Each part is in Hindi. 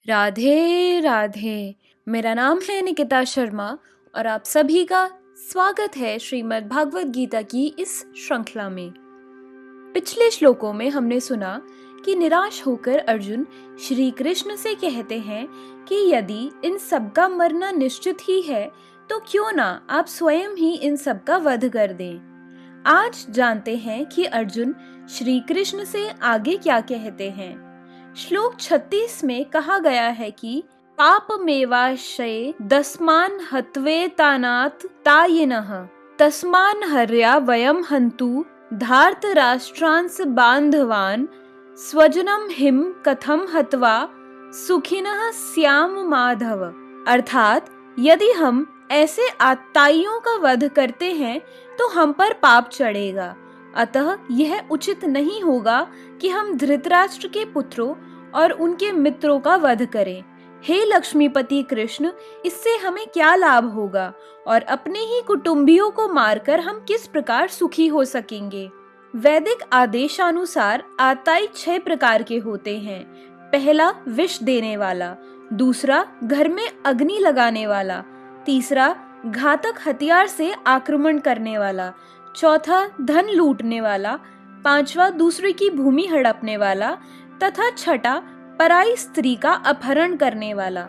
राधे राधे। मेरा नाम है निकिता शर्मा और आप सभी का स्वागत है श्रीमद् भागवत गीता की इस श्रृंखला में। पिछले श्लोकों में हमने सुना कि निराश होकर अर्जुन श्री कृष्ण से कहते हैं कि यदि इन सब का मरना निश्चित ही है तो क्यों ना आप स्वयं ही इन सब का वध कर दें। आज जानते हैं कि अर्जुन श्री कृष्ण से आगे क्या कहते हैं। श्लोक 36 में कहा गया है कि पापमेवाश्रये दस्मान हत्वेतानात् तायिनः तस्मान हर्या वयम हन्तु धार्तराष्ट्रांस बांधवान स्वजनम हिम कथम हत्वा सुखिनः स्याम माधव। अर्थात यदि हम ऐसे आत्ताइयों का वध करते हैं तो हम पर पाप चढ़ेगा, अतः यह उचित नहीं होगा कि हम धृतराष्ट्र के पुत्रों और उनके मित्रों का वध करें। हे लक्ष्मीपति कृष्ण, इससे हमें क्या लाभ होगा और अपने ही कुटुंबियों को मारकर हम किस प्रकार सुखी हो सकेंगे। वैदिक आदेशानुसार आताई 6 प्रकार के होते हैं। पहला विष देने वाला, दूसरा घर में अग्नि लगाने वाला, तीसरा घातक हथियार से आक्रमण करने वाला, चौथा धन लूटने वाला, पांचवा दूसरे की भूमि हड़पने वाला तथा छठा पराई स्त्री का अपहरण करने वाला।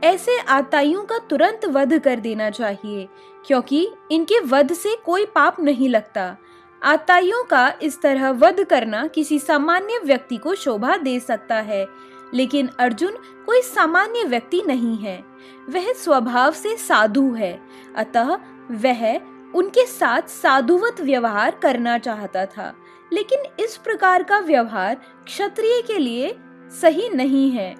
ऐसे आताइयों का तुरंत वध कर देना चाहिए क्योंकि इनके वध से कोई पाप नहीं लगता। आताइयों का इस तरह वध करना किसी सामान्य व्यक्ति को शोभा दे सकता है, लेकिन अर्जुन कोई सामान्य व्यक्ति नहीं है। वह स्वभाव से साधु है, अतः वह उनके साथ साधुवत व्यवहार करना चाहता था, लेकिन इस प्रकार का व्यवहार क्षत्रिय के लिए सही नहीं है।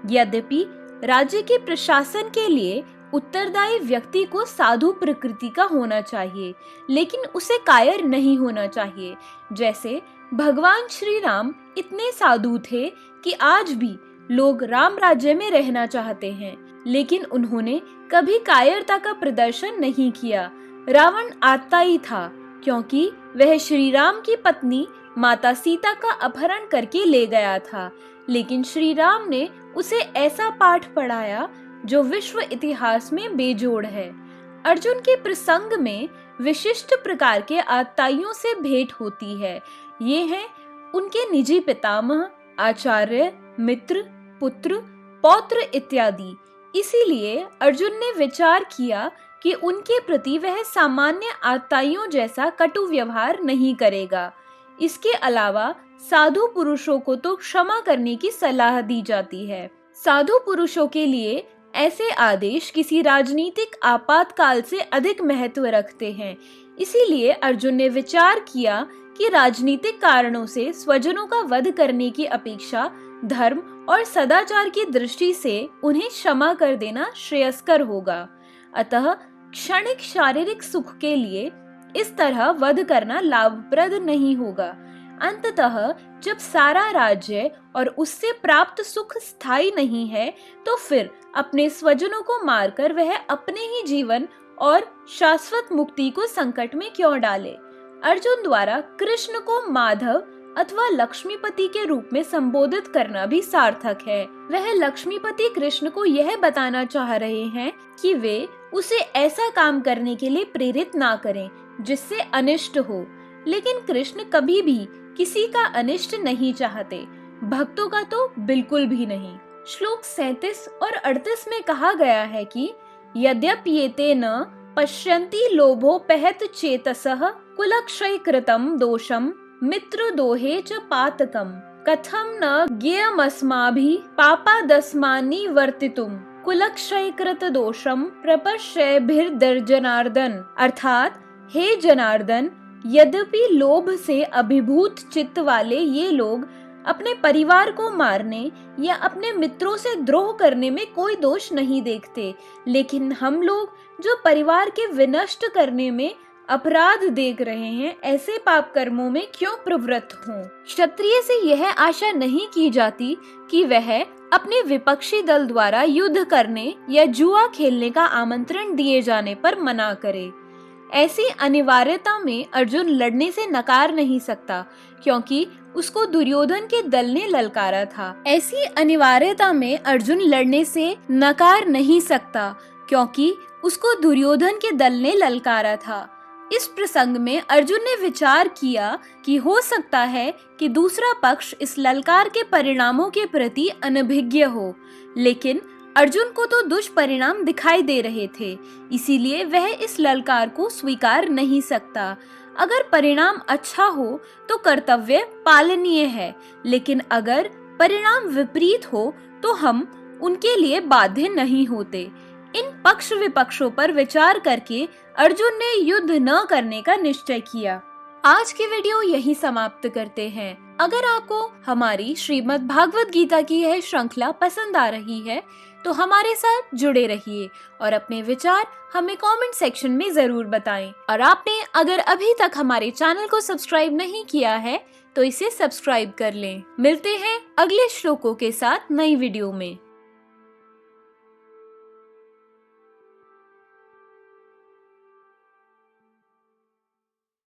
यद्यपि राज्य के प्रशासन के लिए उत्तरदायी व्यक्ति को साधु प्रकृति का होना चाहिए, लेकिन उसे कायर नहीं होना चाहिए। जैसे भगवान श्री राम इतने साधु थे कि आज भी लोग राम राज्य में रहना चाहते हैं, लेकिन उन्होंने कभी कायरता का प्रदर्शन नहीं किया। रावण आत्ताई था क्योंकि वह श्री राम की पत्नी माता सीता का अपहरण करके ले गया था, लेकिन श्री राम ने उसे ऐसा पाठ पढ़ाया जो विश्व इतिहास में बेजोड़ है। अर्जुन के प्रसंग में विशिष्ट प्रकार के आत्ताइयों से भेंट होती है। ये हैं उनके निजी पितामह, आचार्य, मित्र, पुत्र, पौत्र इत्यादि। इसीलिए अर्जुन ने विचार किया कि उनके प्रति वह सामान्य आत्ताइयों जैसा कटु व्यवहार नहीं करेगा। इसके अलावा साधु पुरुषों को तो क्षमा करने की सलाह दी जाती है। साधु पुरुषों के लिए ऐसे आदेश किसी राजनीतिक आपातकाल से अधिक महत्व रखते हैं। इसीलिए अर्जुन ने विचार किया कि राजनीतिक कारणों से स्वजनों का वध करने की अपेक्षा धर्म और सदाचार की दृष्टि से उन्हें क्षमा कर देना श्रेयस्कर होगा। अतः क्षणिक शारीरिक सुख के लिए इस तरह वध करना लाभप्रद नहीं होगा। अंततः जब सारा राज्य और उससे प्राप्त सुख स्थायी नहीं है, तो फिर अपने स्वजनों को मारकर वह अपने ही जीवन और शाश्वत मुक्ति को संकट में क्यों डाले। अर्जुन द्वारा कृष्ण को माधव अथवा लक्ष्मीपति के रूप में संबोधित करना भी सार्थक है। वह लक्ष्मीपति कृष्ण को यह बताना चाह रहे हैं कि वे उसे ऐसा काम करने के लिए प्रेरित ना करें जिससे अनिष्ट हो, लेकिन कृष्ण कभी भी किसी का अनिष्ट नहीं चाहते, भक्तों का तो बिल्कुल भी नहीं। श्लोक 37 और 38 में कहा गया है कि यद्यप्येते न पश्यन्ति लोभोपहत चेतसः कुलक्षय कृतं दोषम मित्र दोहे च पातकम कथम न ज्ञेयमस्माभिः पापादस्मानि वर्तितुम कुलक्षय कृत दोषम प्रपश्यभिर्जनार्दन। अर्थात हे जनार्दन, यद्यपि लोभ से अभिभूत चित्त वाले ये लोग अपने परिवार को मारने या अपने मित्रों से द्रोह करने में कोई दोष नहीं देखते, लेकिन हम लोग जो परिवार के विनष्ट करने में अपराध देख रहे हैं, ऐसे पाप कर्मों में क्यों प्रवृत्त हों। क्षत्रिय से यह आशा नहीं की जाती कि वह अपने विपक्षी दल द्वारा युद्ध करने या जुआ खेलने का आमंत्रण दिए जाने पर मना करे। ऐसी अनिवार्यता में अर्जुन लड़ने से नकार नहीं सकता, क्योंकि उसको दुर्योधन के दल ने ललकारा था। ऐसी अनिवार्यता में अर्जुन लड़ने से नकार नहीं सकता, क्योंकि उसको दुर्योधन के दल ने ललकारा था। इस प्रसंग में अर्जुन ने विचार किया कि हो सकता है कि दूसरा पक्ष इस ललकार के परिणामों के प्रति अनभिज्ञ हो, लेकिन अर्जुन को तो दुष्परिणाम दिखाई दे रहे थे, इसीलिए वह इस ललकार को स्वीकार नहीं सकता। अगर परिणाम अच्छा हो तो कर्तव्य पालनीय है, लेकिन अगर परिणाम विपरीत हो तो हम उनके लिए बाध्य नहीं होते। इन पक्ष विपक्षों पर विचार करके अर्जुन ने युद्ध न करने का निश्चय किया। आज की वीडियो यही समाप्त करते हैं। अगर आपको हमारी श्रीमद् भागवत गीता की यह श्रृंखला पसंद आ रही है तो हमारे साथ जुड़े रहिए और अपने विचार हमें कमेंट सेक्शन में जरूर बताएं। और आपने अगर अभी तक हमारे चैनल को सब्सक्राइब नहीं किया है तो इसे सब्सक्राइब कर लें। मिलते हैं अगले श्लोकों के साथ नई वीडियो में।